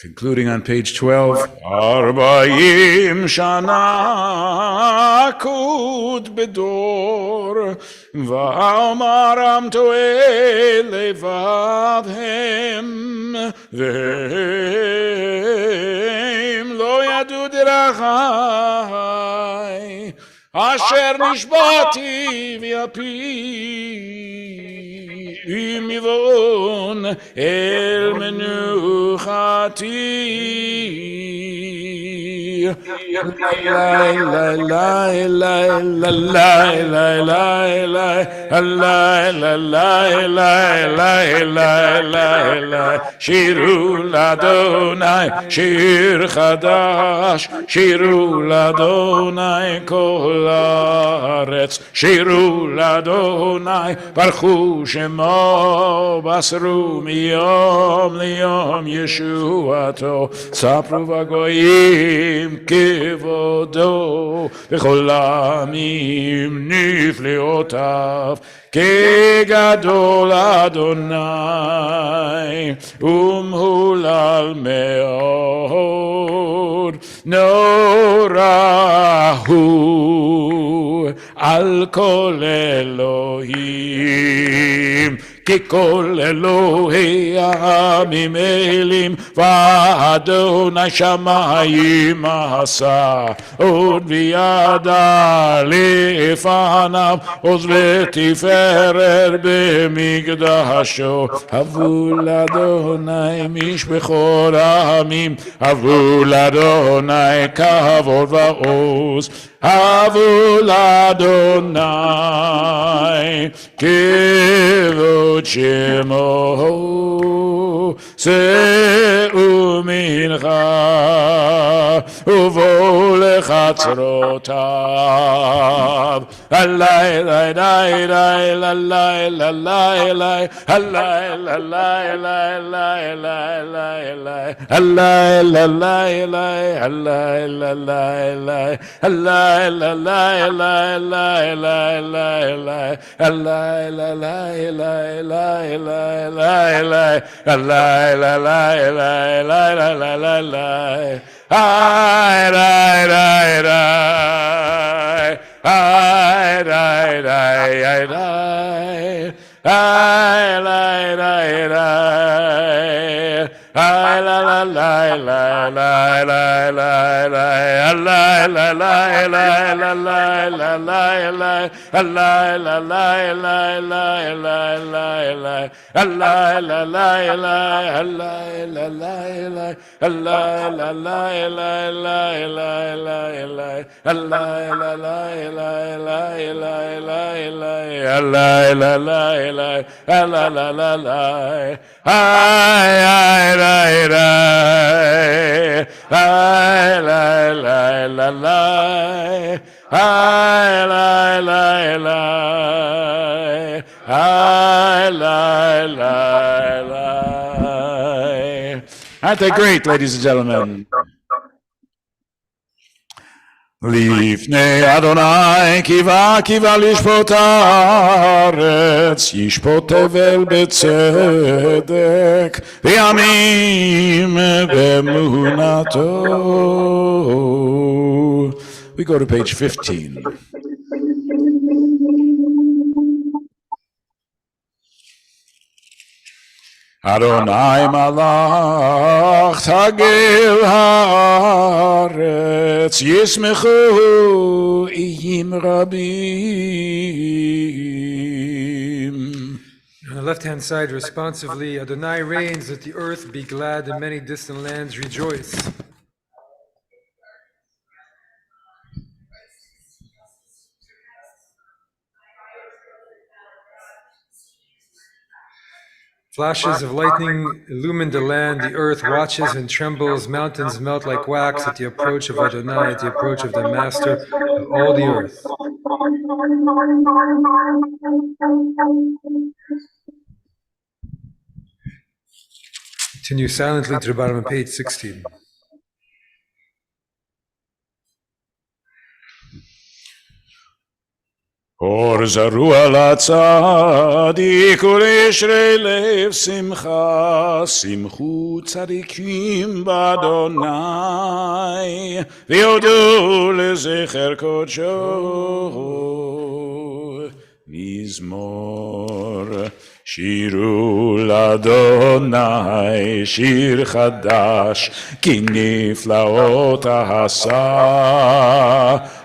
Concluding on page 12. Arba'im shana kud bedor va'amaram to'e levavhem v'hem lo yadu derachai asher nishbati v'yapi mivon el menuchati שירו לאדוני שיר חדש, שירו לאדוני כל הארץ, שירו לאדוני ברכו שמו, בסרו מיום ליום ישועתו, ספרו בגויים כבודו, בכל העמים נפלאותיו, כגדול אדוני ומהולל מאוד, נורא הוא על כל אלוהים, כי כל אלוהי העמים אלים, ואדוני שמיים עשה, עוד וידע לפניו, עוז ותפארת במקדשו. הבו לאדוני משפחות העמים, הבו לאדוני כבוד ועוז, הבו לאדוני כבוד שמו, שאו מנחה ובואו לחצרותיו. הלילה לילה לילה לילה לילה הלילה לילה לילה לילה הלילה לילה הלילה לילה הלילה לילה לילה הלילה Aren't they great, ladies and gentlemen? לפני אדוני קיווה קיווה לשפוט הארץ, ישפוט תבל בצדק וימים באמונתו. We go to page 15. אדוני מלך תגל הארץ, ישמחו איים רבים. On the left-hand side, responsively, Adonai reigns, let the earth be glad and many distant lands rejoice. Flashes of lightning illumine the land, the earth watches and trembles, mountains melt like wax at the approach of Adonai, at the approach of the Master of all the earth. Continue silently to the bottom of page 16. Or אור זרוע לצדיק ולישרי לב שמחה, שמחו צדיקים באדוני, ויודו לזכר קודשו. מזמור. שירו לאדוני שיר חדש, כי נפלאות עשה,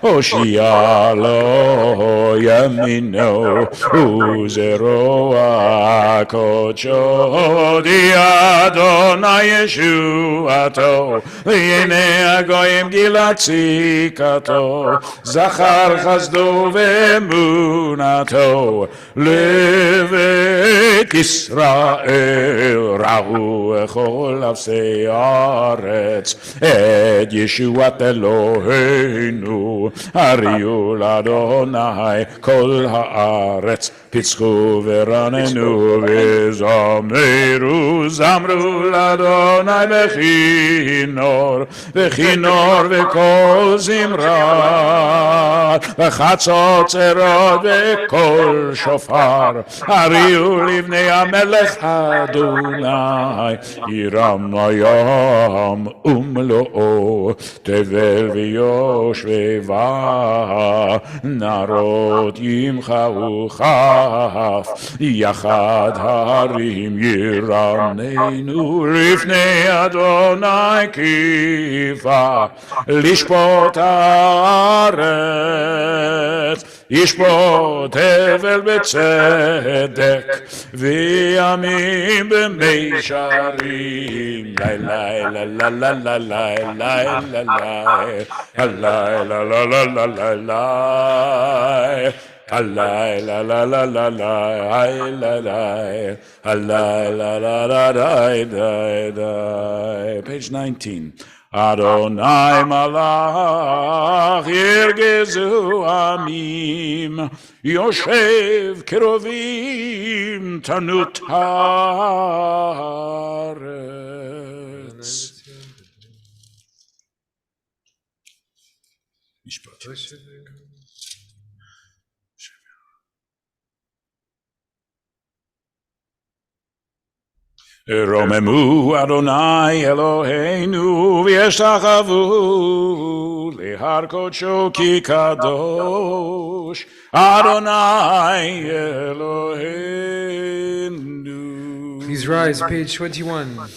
הושיע לו ימינו וזרוע קודשו. הודיע אדוני ישועתו, והנה הגויים גילה צדקתו, זכר חסדו ואמונתו לבית ישראל. ראו כל אפסי הארץ את ישועת אלוהינו, הריעו לאדוני כל הארץ, פצחו ורננו וזמרו. זמרו לאדוני בכינור, בכינור וכל זמרה, בחצוצרות וקול שופר. הריעו לבני המלך אדוני, ירם הים ומלואו, תבל ויושבה, נרות ימחאו כף, יחד הרים ירננו לפני אדוני כיפה, לשפוט הארץ, ישפוט הבל בצדק וימים במישרים. Page 19. Adonai malach ירגזו עמים, יושב קרובים תנות הארץ. משפט. רוממו אדוני אלוהינו וישתחוו להר קודשו כי קדוש אדוני אלוהינו. Please rise, page 21.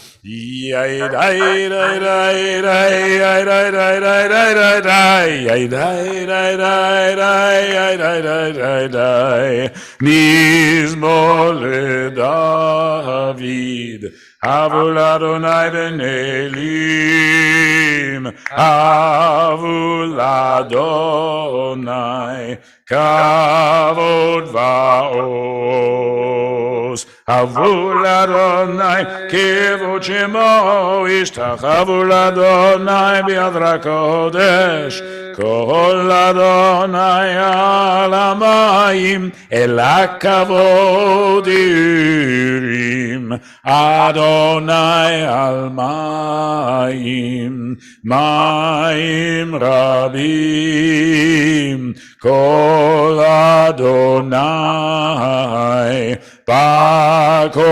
מזמור לדוד. הבו לאדוני בנעלים, הבו לאדוני כבוד ועוז. הבו לאדוני כבוד שמו, השתחוו לאדוני בהדרת קודש. כל אדוני על המים, אל הכבוד ירים. אדוני על מים, מים רבים. כל אדוני בכוח.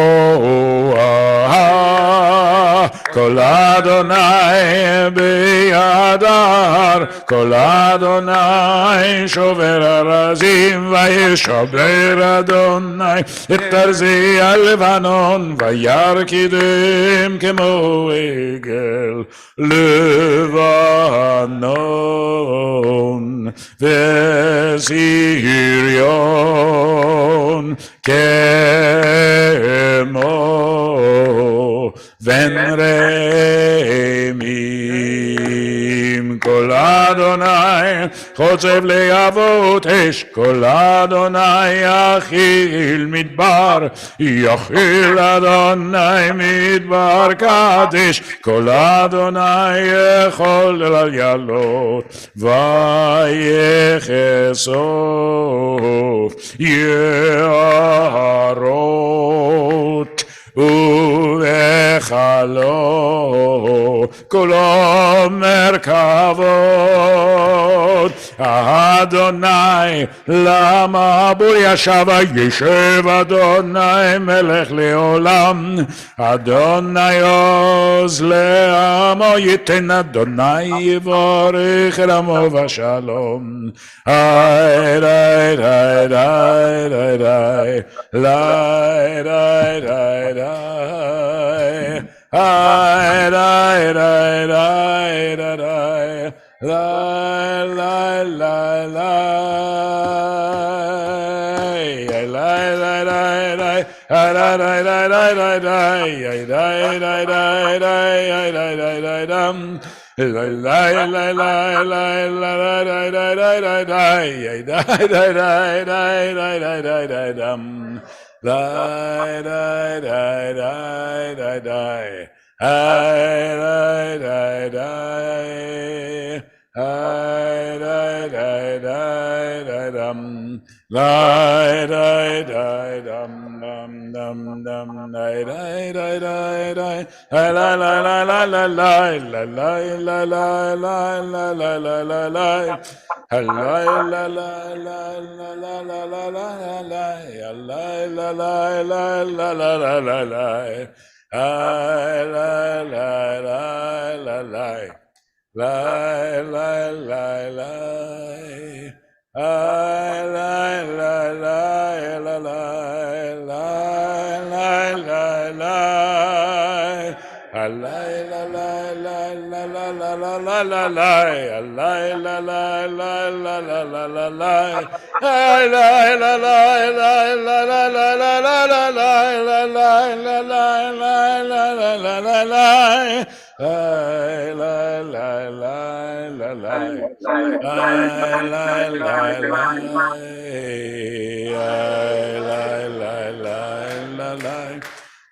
כל אדוני בידר, כל אדוני שובר ארזים, וישבר אדוני את ארזי הלבנון, וירקידם כמו עגל לבנון, וזיריון כמו בן רמים. כל אדוני חוצב להבות אש, כל אדוני יכיל מדבר, יכיל אדוני מדבר קדש. כל אדוני יכול לעלות ויחשוף יערות ובחלו כולו מרכבות. אדוני למה בור ישב ישב אדוני מלך לעולם אדוני עוז לעמו ייתן אדוני יברך רמו ושלום היי ריי ריי ריי ריי ריי ריי ריי ריי ריי היי ריי ריי ריי ריי ריי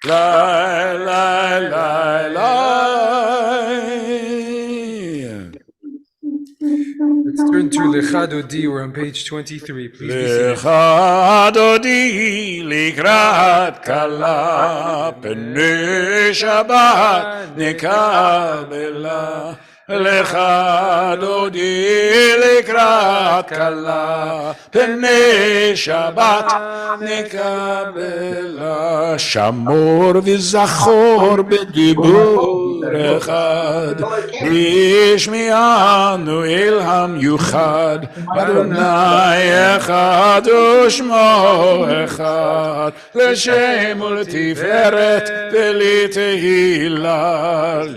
לה לה לה Let's turn to Lecha Dodi. We're on page 23. Please be seated. Lecha Dodi likrat kala pnei Shabbat nikabela Lecha Dodi likrat kala pnei Shabbat nikabela Shamor v'zachor b'dibur echad Bishmi'anu ilham yuchad Adonai echad u'shmo echad L'shem u'l'tiferet v'l'tehila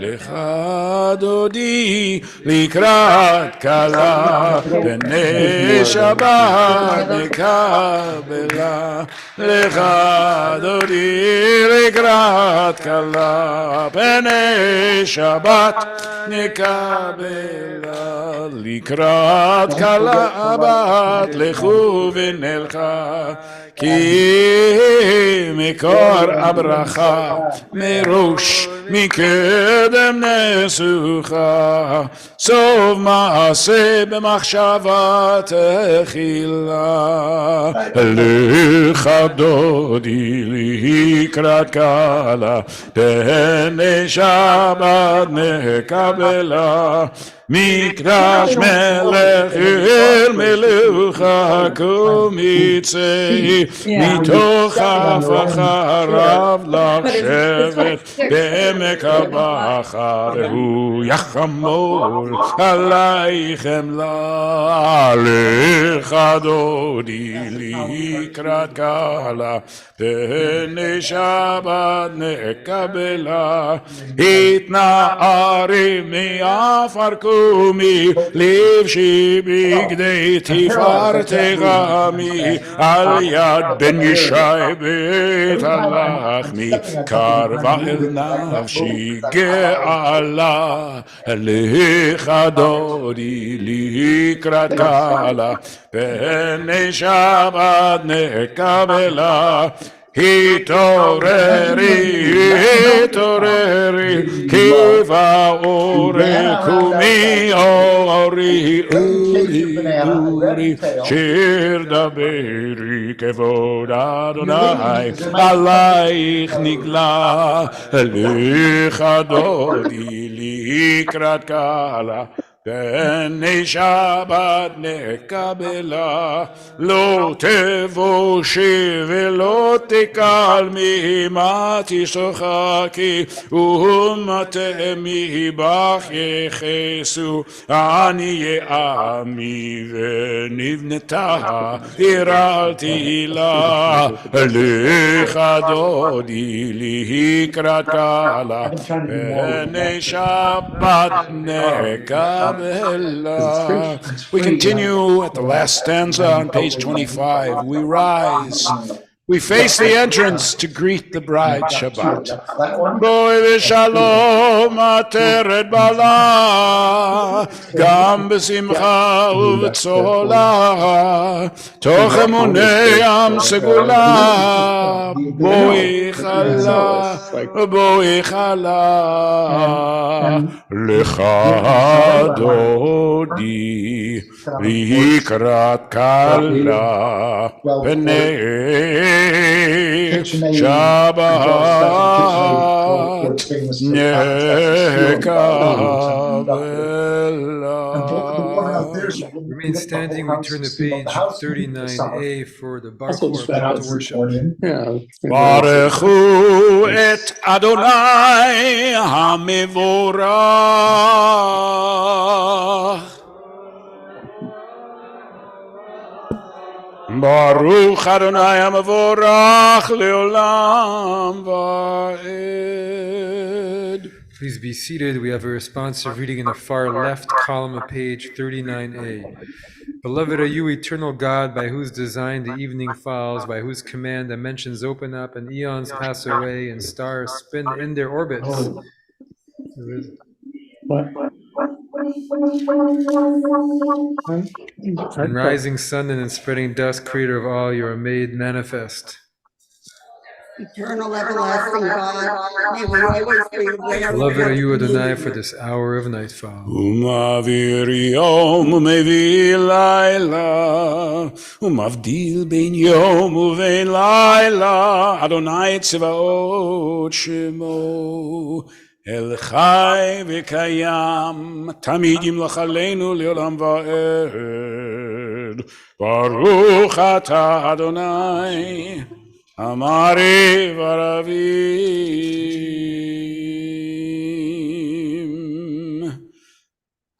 Lecha Dodi likrat kala B'nei Shabbat nikabela Lecha Dodi likrat kala B'nei Shabbat nikabela Likrat kala abat lechu v'nelcha Ki mikor abracha merosh mikedem nesucha Sov maaseh b'machshavat echila Lecha Dodi likrat kala B'nei Shabbat nikabela Mikdash melech el melucha komitzei mitoch afacharav lachshevet be'emek habachar hu yachamol aleichem la Lecha Dodi likrat kala B'nei Shabbat nekabela itna'arim mi'afar Kumi livshi bigdei tifartegami al yad ben Yishai bet alachmi karva el nafshi ge'ala Lecha Dodi likrat kala B'nei Shabbat nekabela Hitoreri, hitoreri, kiva ore kumi ori, uri, shir daberi kevod Adonai, alaich nigla, Lecha Dodi likrat kala, בני שבת נקבלה, לא תבושי ולא תקלמי, מה תשוחקי ומטה מבך יחסו, עניי עמי ונבנתה הרלתי לה, לך דודי לקראת קלה, בני שבת נקבלה. We continue at the last stanza on page 25. We rise. We face the entrance to greet the bride Shabbat. Boi v'shalom ateret bala, gam b'simcha u'v'tzola, toch emunei am segula, boi chala, lecha dodi, v'hikrat kala, v'nei Shabbat Nekabela. Remain standing. We turn to page 39a for the Bar Korban to worship. Baruchu et Adonai HaMevorach. Baruch Adonai HaMevorach leolam va'ed. Please be seated. We have a responsive reading in the far left column of page 39a. Beloved are you, eternal God, by whose design the evening falls, by whose command dimensions open up and eons pass away and stars spin in their orbits. And rising sun and in spreading dusk, creator of all, you are made manifest. Eternal, everlasting God, may we always be aware. Beloved are you, Adonai, for this hour of nightfall. Umavir yom umevi laila, umavdil ben yom uvein laila, Adonai tzvaot shemo. El chai v'kayam, tamid yimloch aleinu leolam va'ed. Baruch ata Adonai, amari v'ravim.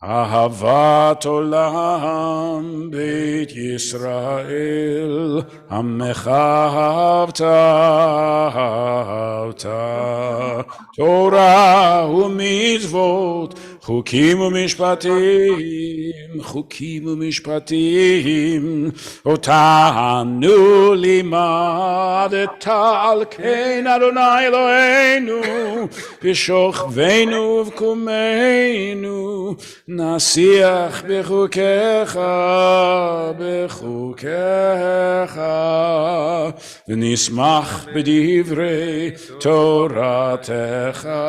Ahavat olam beit Yisrael, Amecha havta, Torah u'mitzvot, Chukim u'mishpatim, Otanu limadeta al kein Adonai Eloheinu, V'shochveinu v'kumeinu, Nasiach b'chukecha, V'nismach b'divrei Toratecha,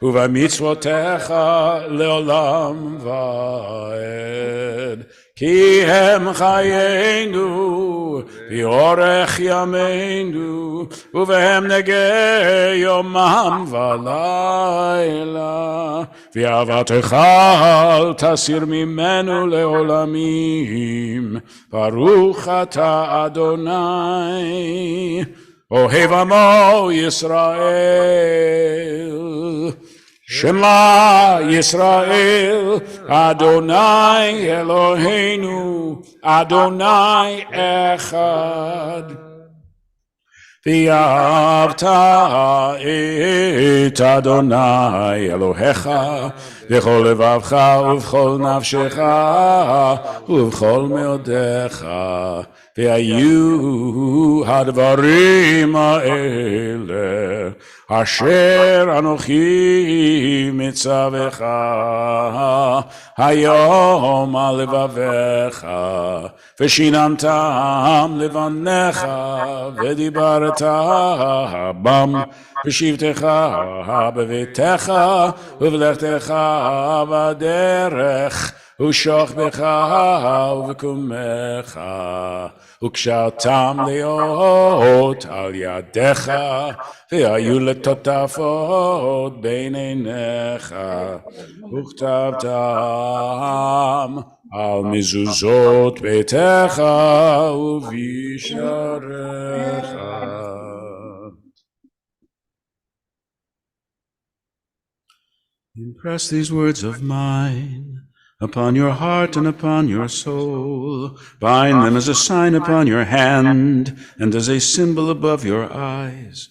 Uv'mitzvotecha leolam va'ed. Ki hem chayenu, v'orech yameinu, uvehem negei yomam v'layla, v'avatecha al tasir mimenu leolamim, Baruch ata Adonai, ohev amo Yisrael. Shema Yisrael, Adonai Eloheinu, Adonai Echad. V'yavta et Adonai Elohecha, v'chol levavcha uv'chol nafshecha, uv'chol meodecha. V'ayu hadvarim ha'ele, asher anochi mitzavecha, hayom al levavecha, v'shinamtam levanecha, v'dibarta bam, v'shivtecha b'vetecha, uv'lechtecha b'derech, Ushach becha uv'kumecha, וקשרתם להיות על ידיך, והיו לטוטפות בין עיניך, וכתבתם על מזוזות ביתך ובשעריך. Impress these words of mine upon your heart and upon your soul. Bind them as a sign upon your hand and as a symbol above your eyes.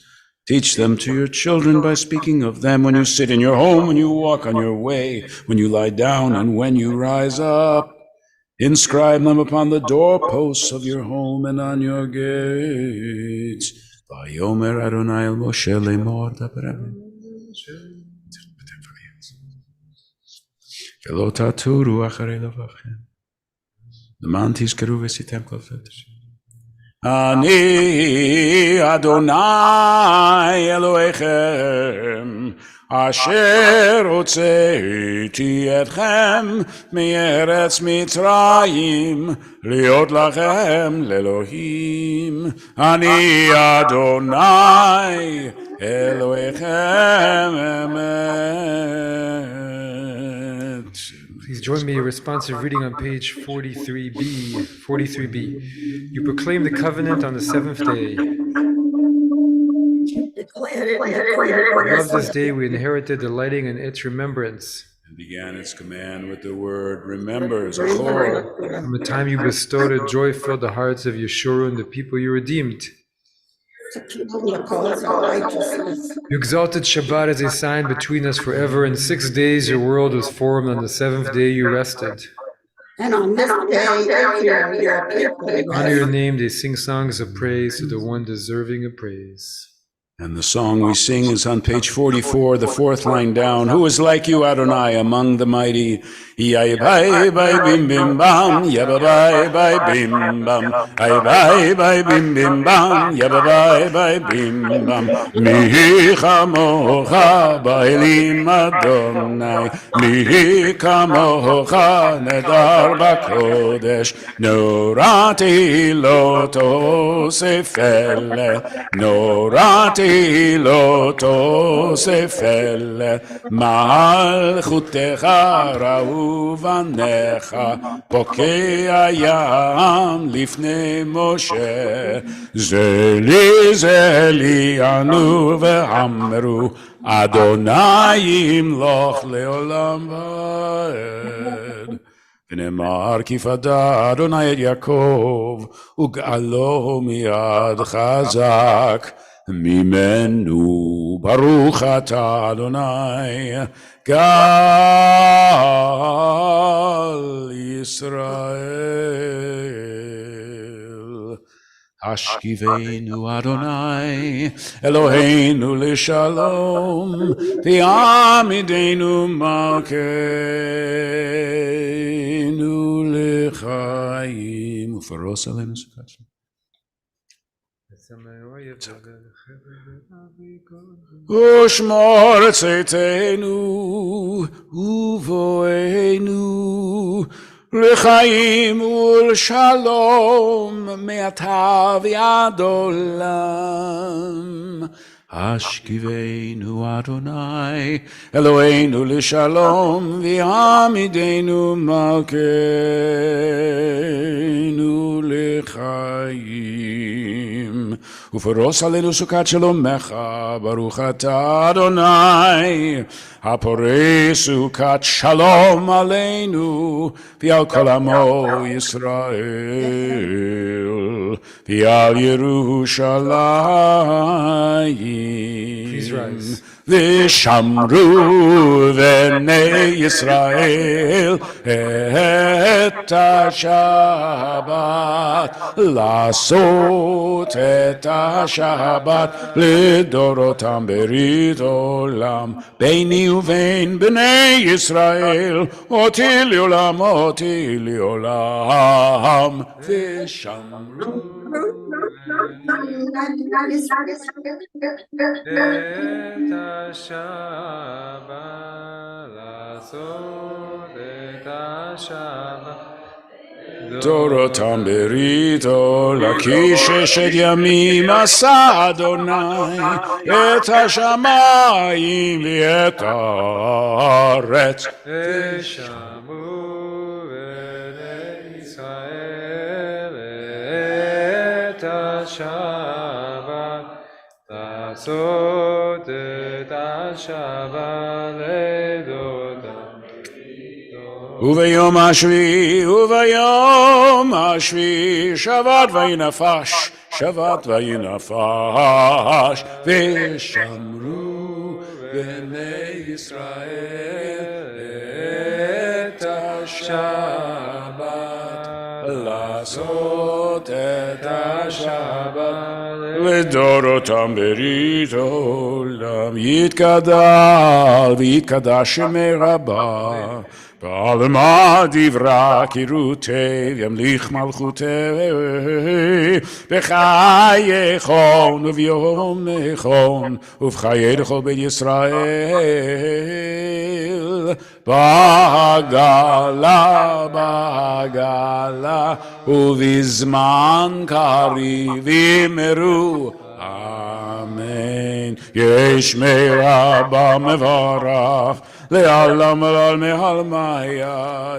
Teach them to your children by speaking of them when you sit in your home, when you walk on your way, when you lie down, and when you rise up. Inscribe them upon the doorposts of your home and on your gates. Vayomer Adonai el Moshe lemor daber ולא תטורו אחרי לבבכם, למען תזכרו ועשיתם כל פתח. אני אדוני אלוהיכם, אשר הוצאתי אתכם מארץ מצרים, להיות לכם לאלוהים. אני אדוני אלוהיכם אמת. Please join me in responsive reading on page 43b. 43b. You proclaim the covenant on the seventh day. Of this day we inherited delighting in its remembrance. And began its command with the word, remember, Zachor. From the time you bestowed a joy filled the hearts of Yeshurun, the people you redeemed. You exalted Shabbat as a sign between us forever. In 6 days your world was formed. On the seventh day you rested. And on this day, your people honor your name. They sing songs of praise to the one deserving of praise. And the song we sing is on page 44, the fourth line down. Who is like you, Adonai, among the mighty? Yai-bai, bai, bim, bim, bam. Yabba-bai, bai, bim, bam. Ai-bai, bai, bim, bim, bam. Yabba-bai, bai, bim, bam. Mihi kamocha ba'elim Adonai. Mihi kamocha nedar b'kodesh. Norati lo tosef ele. Norati לא תוסף אל מלכותך ראו בניך פוקע ים לפני משה זה לי ענו ואמרו אדוני ימלוך לעולם ועד ונאמר כי פדה אדוני את יעקב וגאלו מיד חזק ממנו ברוך אתה אדוני גל ישראל השכיבנו אדוני אלוהינו לשלום ויעמידנו מלכנו לחיים ופרוס עלינו סוכת שלום ושמור צאתנו ובואנו לחיים ולשלום מעתה ועד עולם השכיבנו אדוני אלוהינו לשלום ויעמידנו מלכנו לחיים ופרוס עלינו סוכת שלומך ברוך אתה אדוני הפורס סוכת שלום עלינו ועל כל עמו ישראל ועל ירושלים ושמרו בני ישראל את השבת לעשות את השבת לדורותם ברית עולם ביני ובין בני ישראל אותי לעולם ושמרו את השבת לעשות את השבת דורותם בריתו, להקיש ששת ימים עשה אדוני את השמיים ואת הארץ. ושמעו בני ישראל את השבת, לעשות את השבת לדודם. וביום השביעי שבת וינפש, שבת וינפש, ושמרו בני ישראל את השבת, לעשות את השבת לדורותם ברית עולם. יתגדל ויתקדש שמי רבה, בעלמא דברה קירותי ימליך מלכותי, בחייכון וביום נכון ובחיי לכל בית ישראל, בעגלה ובזמן קריב יאמרו אמן. יש מי רבה מברך לעולם מעלמיה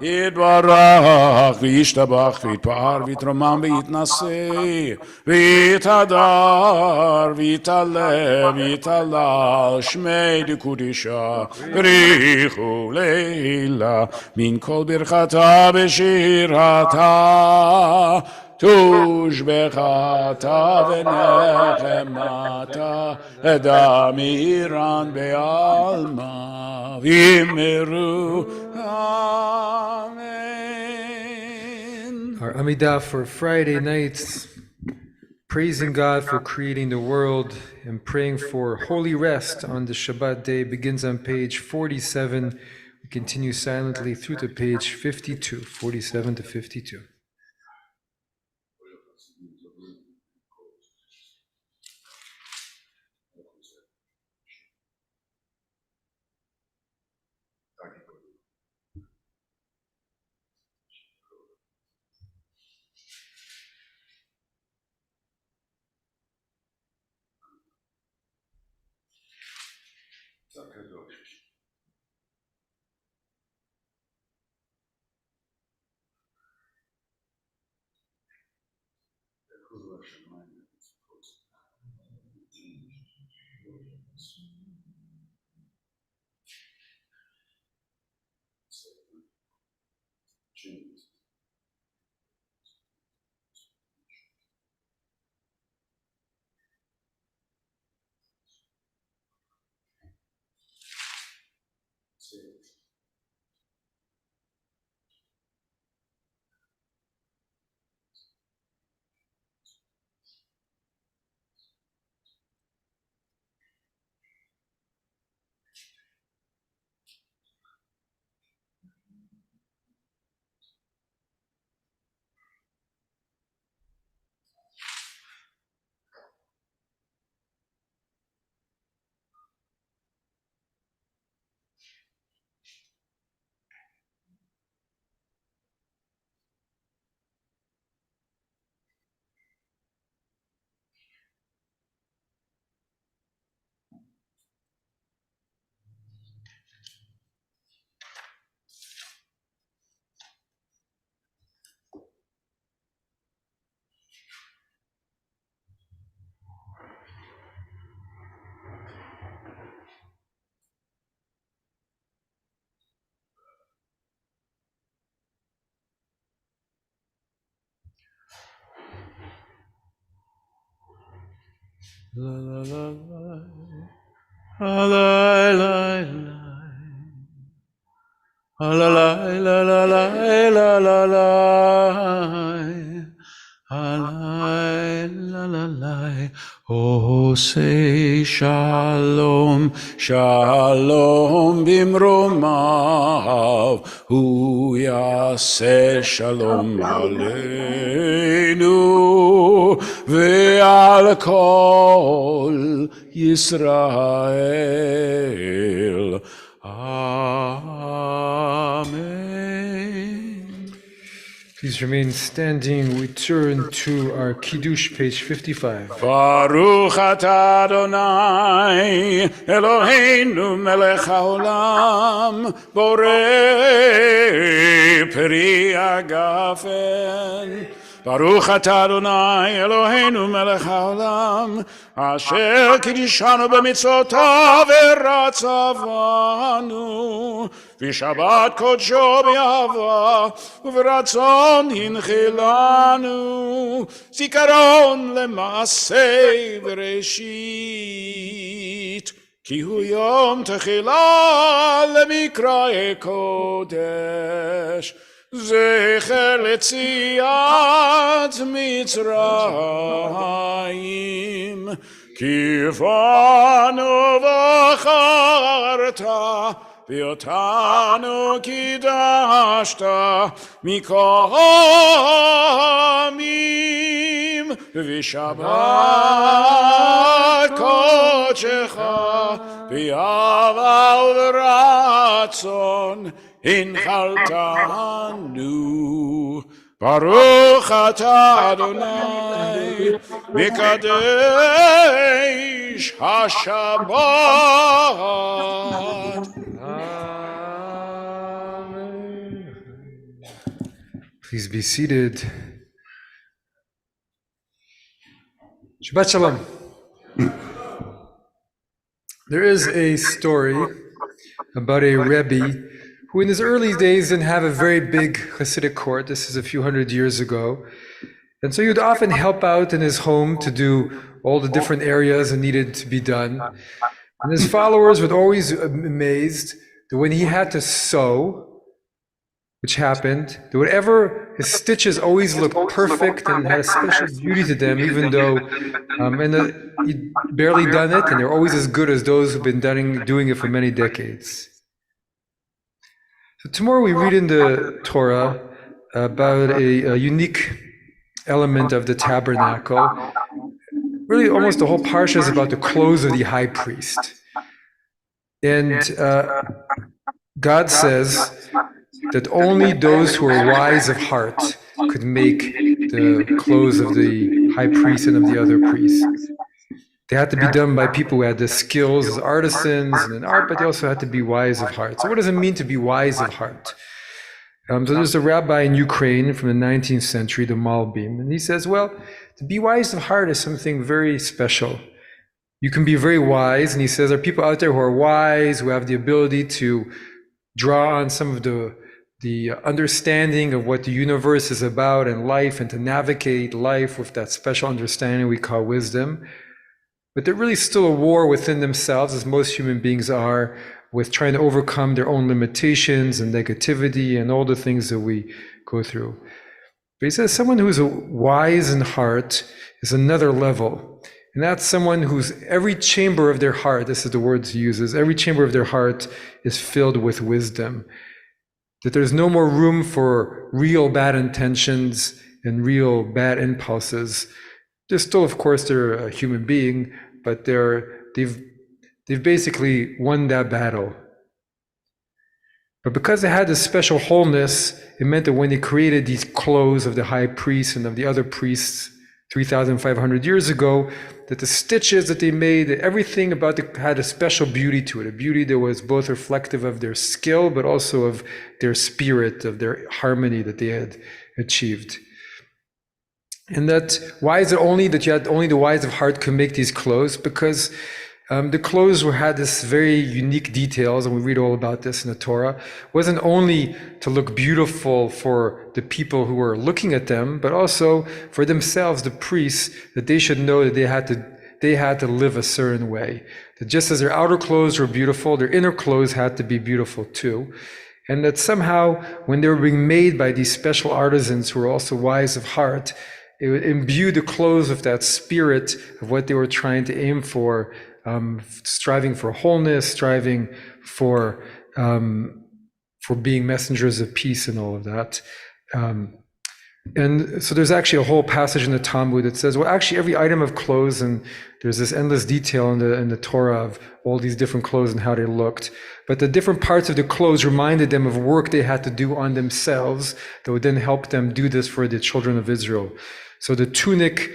יתברך וישתבח ויתפאר ויתרומם ויתנשא ויתהדר ויתעלה ויתהלל שמי דקודשה בריחו לילה מן כל ברכתה בשירתה תושבחתה ונחמתה דמירן בעלמא ויאמרו Amen. Our Amidah for Friday nights, praising God for creating the world and praying for holy rest on the Shabbat day, begins on page 47. We continue silently through to page 52, 47 to 52. La la la la la la la la la la la la la la la la. Oh, say shalom, shalom bimromav, hu yaseh shalom aleinu ve'al kol Yisrael. Amen. Please remain standing. We turn to our Kiddush, page 55. Baruch atah Adonai, Eloheinu melech haolam, borei peri agafen. Baruch atah Adonai, Eloheinu melech haolam, asher kiddushanu b'mitzvotav v'ratzavanu, v'shabbat kodsho b'yahava, uv'ratzon hinchilanu, zikaron lema'aseh v'reshit, ki hu yom techila lemikrae kodesh, zecher letziat Mitzrayim, ki vanu v'charta, v'otanu kidashta mikol ha'amim, v'shabbat kodshecha b'yava u'v'ratzon hinchaltanu. Baruch atah Adonai mikadesh haShabbat. Amen. Please be seated. Shabbat Shalom. There is a story about a Rebbe who in his early days didn't have a very big Hasidic court. This is a few hundred years ago. And so he would often help out in his home to do all the different areas that needed to be done. And his followers were always amazed that when he had to sew, which happened, that whatever his stitches always looked perfect and had a special beauty to them, even though he'd barely done it, and they're always as good as those who've been doing it for many decades. So tomorrow we read in the Torah about a unique element of the tabernacle. Really, almost the whole parsha is about the clothes of the high priest. And God says that only those who are wise of heart could make the clothes of the high priest and of the other priests. They had to be done by people who had the skills as artisans and in art, but they also had to be wise of heart. So what does it mean to be wise of heart? So there's a rabbi in Ukraine from the 19th century, the Malbim, and he says, well, to be wise of heart is something very special. You can be very wise, and he says there are people out there who are wise, who have the ability to draw on some of the understanding of what the universe is about and life, and to navigate life with that special understanding we call wisdom. But they're really still a war within themselves, as most human beings are, with trying to overcome their own limitations and negativity and all the things that we go through. But he says someone who's wise in heart is another level. And that's someone whose every chamber of their heart, this is the words he uses, every chamber of their heart is filled with wisdom. That there's no more room for real bad intentions and real bad impulses. They're still, of course, they're a human being, but they've basically won that battle. But because they had this special wholeness, it meant that when they created these clothes of the high priest and of the other priests 3,500 years ago, that the stitches that they made, everything about it had a special beauty to it, a beauty that was both reflective of their skill, but also of their spirit, of their harmony that they had achieved. And that, why is it only that you had only the wise of heart could make these clothes? Because the clothes had this very unique details, and we read all about this in the Torah. It wasn't only to look beautiful for the people who were looking at them, but also for themselves, the priests, that they should know that they had to live a certain way. That just as their outer clothes were beautiful, their inner clothes had to be beautiful too. And that somehow, when they were being made by these special artisans who were also wise of heart, it would imbue the clothes with that spirit of what they were trying to aim for, striving for wholeness, striving for being messengers of peace and all of that. And so there's actually a whole passage in the Talmud that says, well, actually every item of clothes, and there's this endless detail in the Torah of all these different clothes and how they looked. But the different parts of the clothes reminded them of work they had to do on themselves that would then help them do this for the children of Israel. So the tunic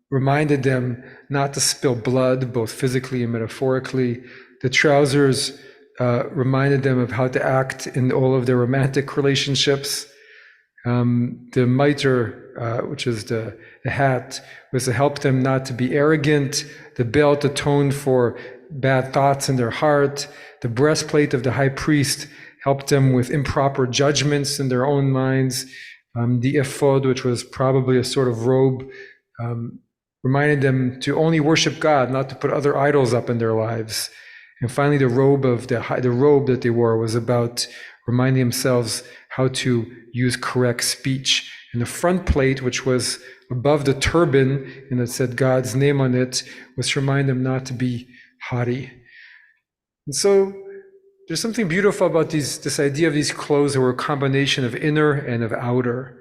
reminded them not to spill blood, both physically and metaphorically. The trousers reminded them of how to act in all of their romantic relationships. The mitre, which is the hat, was to help them not to be arrogant. The belt atoned for bad thoughts in their heart. The breastplate of the high priest helped them with improper judgments in their own minds. The ephod, which was probably a sort of robe, reminded them to only worship God, not to put other idols up in their lives. And finally, the robe that they wore was about reminding themselves how to use correct speech. And the front plate, which was above the turban and it said God's name on it, was to remind them not to be haughty. And so there's something beautiful about this idea of these clothes that were a combination of inner and of outer.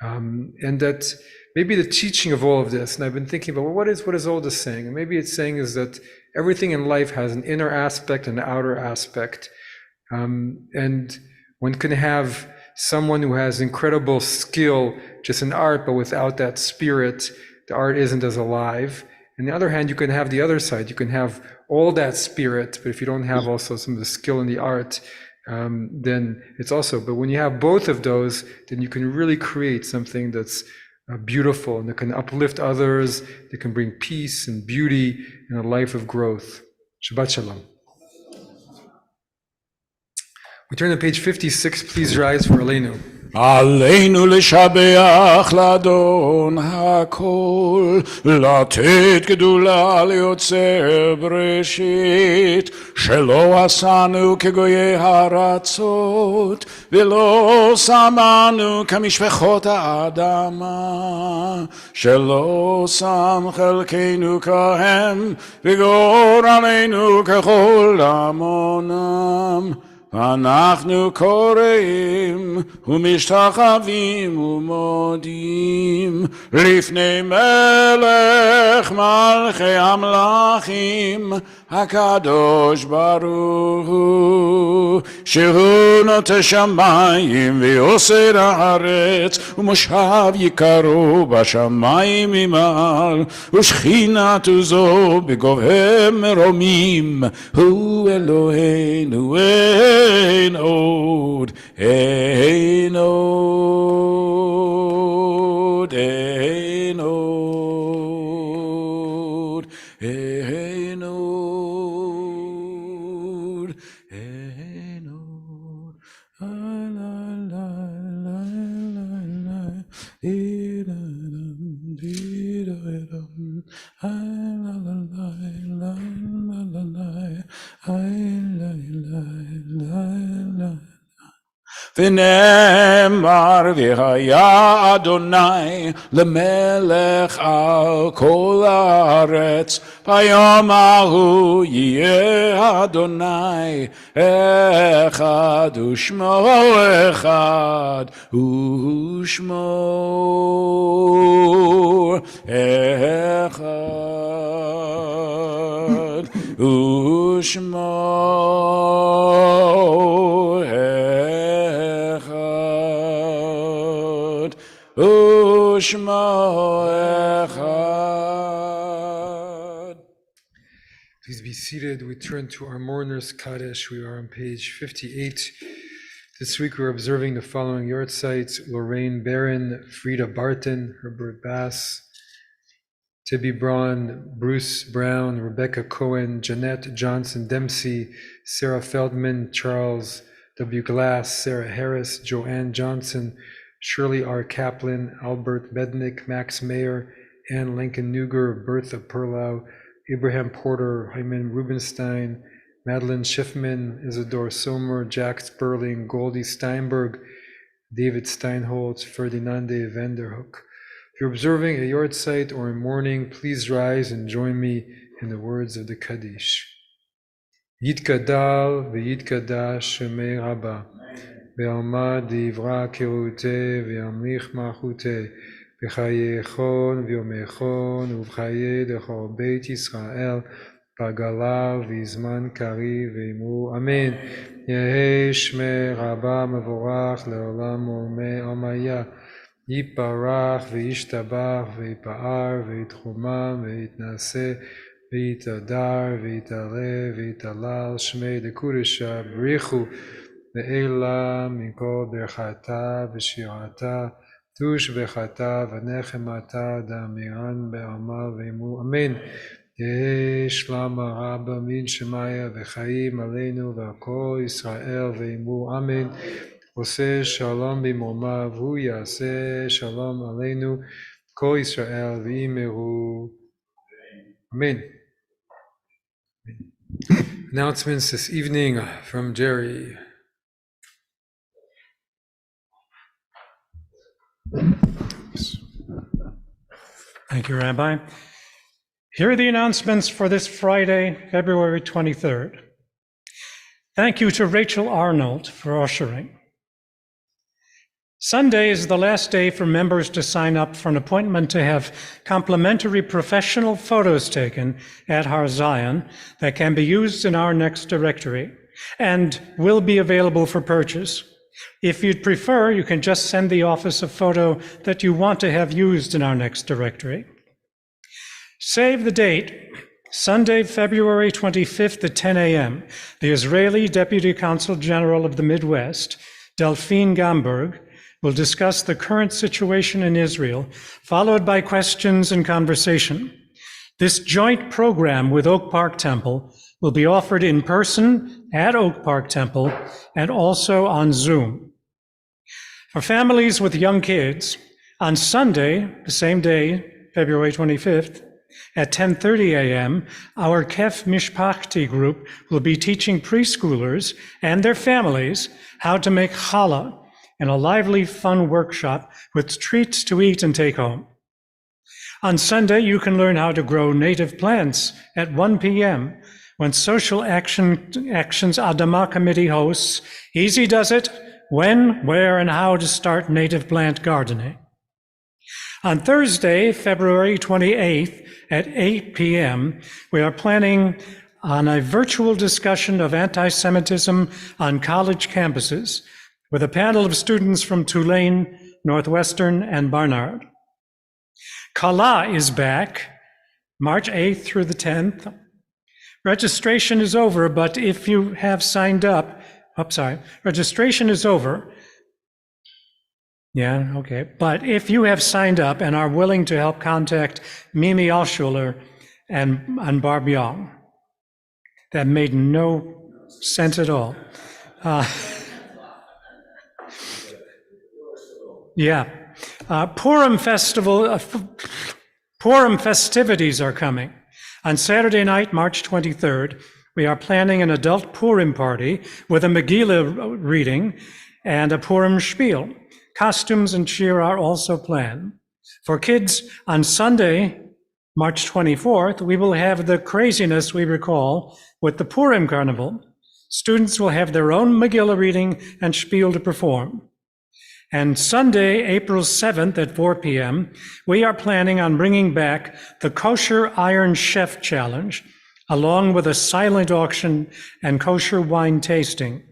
And that maybe the teaching of all of this, and I've been thinking about, well, what is all this saying? And maybe it's saying is that everything in life has an inner aspect and an outer aspect. And one can have someone who has incredible skill just in art, but without that spirit, the art isn't as alive. On the other hand, you can have the other side. You can have all that spirit, but if you don't have also some of the skill in the art, then it's also, but when you have both of those, then you can really create something that's beautiful and that can uplift others, that can bring peace and beauty and a life of growth. Shabbat Shalom. We turn to page 56. Please rise for Aleinu. עלינו לשבח לאדון הכל, לתת גדולה ליוצר בראשית, שלא עשנו כגויי הארצות, ולא שמנו כמשפחות האדמה, שלא שם חלקנו כהם, וגורלנו ככל עמונם. אנחנו קוראים ומשתחווים ומודים לפני מלך מלכי המלכים הקדוש ברוך הוא, שהוא נוטה שמיים ויוסר הארץ, ומושב יקרו בשמיים ממעל, ושכינתו זו בגובה מרומים, הוא אלוהינו אין עוד, אין עוד, אין עוד, אין עוד, אין עוד, ונאמר והיה אדוני למלך על כל הארץ, ביום ההוא יהיה אדוני אחד ושמו אחד ושמו אחד ושמו Please be seated. We turn to our mourner's Kaddish. We are on page 58. This week we're observing the following yortzites: Lorraine Barron, Frida Barton, Herbert Bass, Tibby Braun, Bruce Brown, Rebecca Cohen, Jeanette Johnson Dempsey, Sarah Feldman, Charles W. Glass, Sarah Harris, Joanne Johnson, Shirley R. Kaplan, Albert Bednick, Max Mayer, Ann Lincoln Nuger, Bertha Perlow, Abraham Porter, Hyman Rubenstein, Madeline Schiffman, Isidore Sommer, Jack Sperling, Goldie Steinberg, David Steinholtz, Ferdinande Vanderhoek. If you're observing a yortzeit or in mourning, please rise and join me in the words of the Kaddish. Yitkadal v'yitkadash Shemei Rabba. בעלמא דברה קירותי וימליך מלכותי בחיי חון ויומי חון ובחיי דכל בית ישראל בגלה וזמן קריב ואמרו אמן. יהי שמי רבה מבורך לעולם עולמי עלמיה, יתברך וישתבח ויפאר ויתחומם ויתנשא ויתהדר ויתעלה ויתהלל שמי דקודשא בריחו לעילא מכל ברכתה ושירתה תושבחתה ונחמתה דאמירן בעלמא ואמרו אמן. יהי שלמה רבה מן שמיא וחיים עלינו ועל כל ישראל ואמרו אמן. עושה שלום במרומיו הוא יעשה שלום עלינו כל ישראל ואמרו amen. Announcements this evening from Jerry. Thank you, Rabbi. Here are the announcements for this Friday, February 23rd. Thank you to Rachel Arnold for ushering. Sunday is the last day for members to sign up for an appointment to have complimentary professional photos taken at Har Zion that can be used in our next directory and will be available for purchase. If you'd prefer, you can just send the office a photo that you want to have used in our next directory. Save the date, Sunday, February 25th at 10 a.m., the Israeli Deputy Consul General of the Midwest, Delphine Gamberg, will discuss the current situation in Israel, followed by questions and conversation. This joint program with Oak Park Temple will be offered in person at Oak Park Temple and also on Zoom. For families with young kids, on Sunday, the same day, February 25th, at 10:30 a.m., our Kef Mishpachti group will be teaching preschoolers and their families how to make challah in a lively, fun workshop with treats to eat and take home. On Sunday, you can learn how to grow native plants at 1 p.m. when Social Actions Adama Committee hosts Easy Does It, when, where, and how to start native plant gardening. On Thursday, February 28th at 8 p.m., we are planning on a virtual discussion of anti-Semitism on college campuses with a panel of students from Tulane, Northwestern, and Barnard. Kala is back, March 8th through the 10th. Registration is over, but if you have signed up, registration is over. Yeah, okay. But if you have signed up and are willing to help, contact Mimi Alschuler and Barb Young. That made no sense at all. Purim festivities are coming. On Saturday night, March 23rd, we are planning an adult Purim party with a Megillah reading and a Purim spiel. Costumes and cheer are also planned. For kids, on Sunday, March 24th, we will have the craziness we recall with the Purim Carnival. Students will have their own Megillah reading and spiel to perform. And Sunday, April 7th at 4 p.m., we are planning on bringing back the Kosher Iron Chef Challenge, along with a silent auction and kosher wine tasting.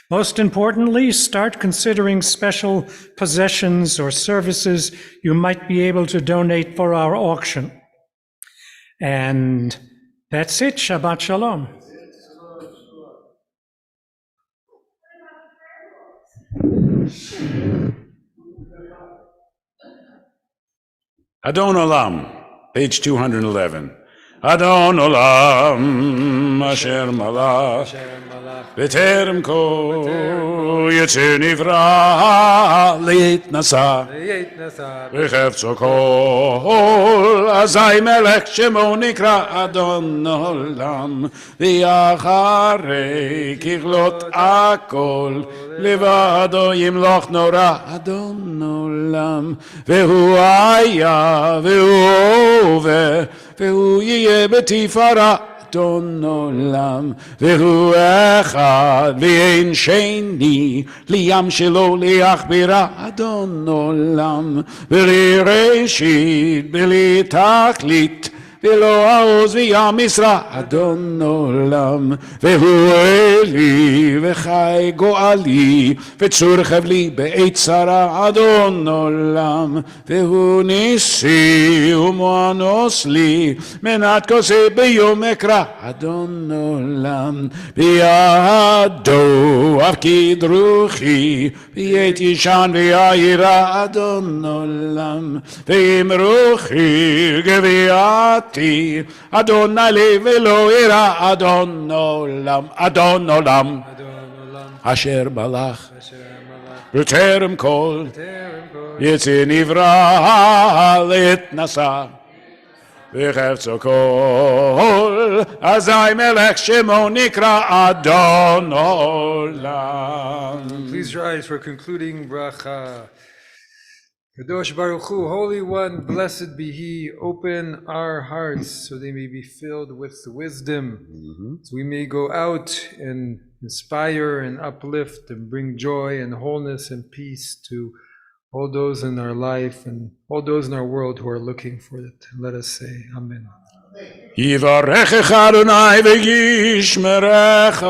Most importantly, start considering special possessions or services you might be able to donate for our auction. And that's it. Shabbat Shalom. Adon Olam, page 211. Adon Olam, Asher Malach, B'terem Kol Yitzir Nivra, Leitnasa, B'chefzo Kol, Azai Melech Shemo Nikra Adon Olam, V'yacharei Kichlot Akol, Levado Yimloch Nora Adon Olam, Vehu Aya, Vehu Over, Vehu Yeh B'tifara אדון עולם, והוא אחד ואין שני, לי ים שלו להכבירה, אדון עולם, בלי ראשית, בלי תכלית, ולא העוז והמשרה, אדון עולם, והוא אלי וחי גואלי, וצור חבלי בעת צרה, אדון עולם, והוא ניסי ומואנוס לי, מנת כוסי ביום אקרא, אדון עולם, בידו הפקיד רוחי, בעת ישן ויעירה, אדון עולם, ועם רוחי גביעת אדון עלי ולא ירא, אדון עולם, אדון עולם, אשר מלך בטרם כל יצא נברא לעת נשא וחפצו כל אזי מלך שמו נקרא אדון עולם. Please rise for concluding bracha. Kadosh Baruch Hu, Holy One, blessed be He, open our hearts so they may be filled with wisdom, so we may go out and inspire and uplift and bring joy and wholeness and peace to all those in our life and all those in our world who are looking for it. Let us say Amen. יברכך אדוני וישמרך.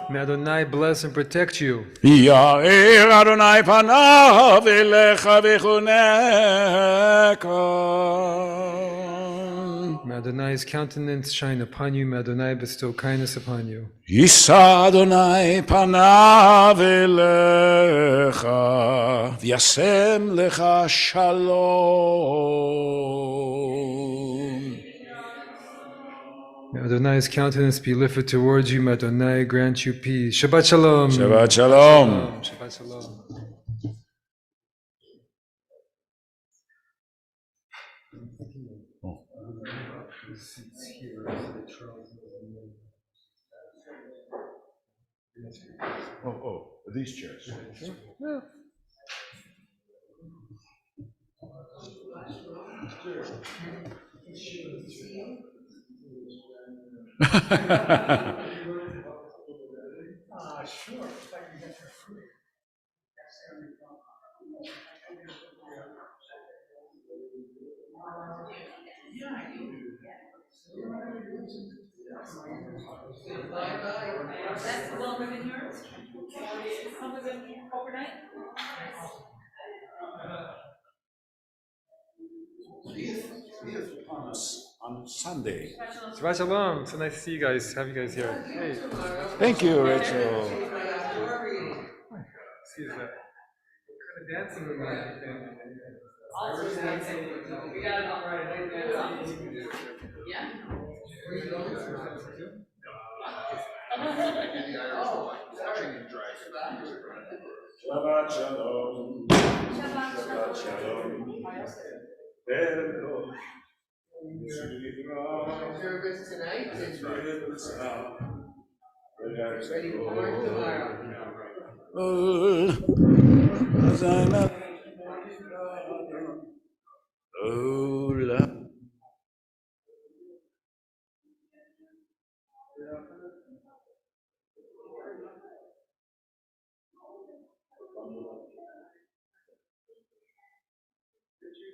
May Adonai bless and protect you. יאיר אדוני פניו אליך ויחונך. May Adonai's countenance shine upon you. May Adonai bestow kindness upon you. יישא אדוני פניו אליך וישם לך שלום. May Adonai's countenance be lifted towards you. May Adonai grant you peace. Shabbat shalom. שבת שלום. Shabbat shalom. Oh, these chairs. That's the one in yours? Some of them overnight? On Sunday. Shabbat shalom. So nice to see you guys. Have you guys here. Hey. Thank you, Rachel. Excuse that. Kind of dancing with my family. Also dancing. We got it all right. Yeah. Shabbat shalom. Shabbat shalom. Service tonight and ready for work tomorrow. Did you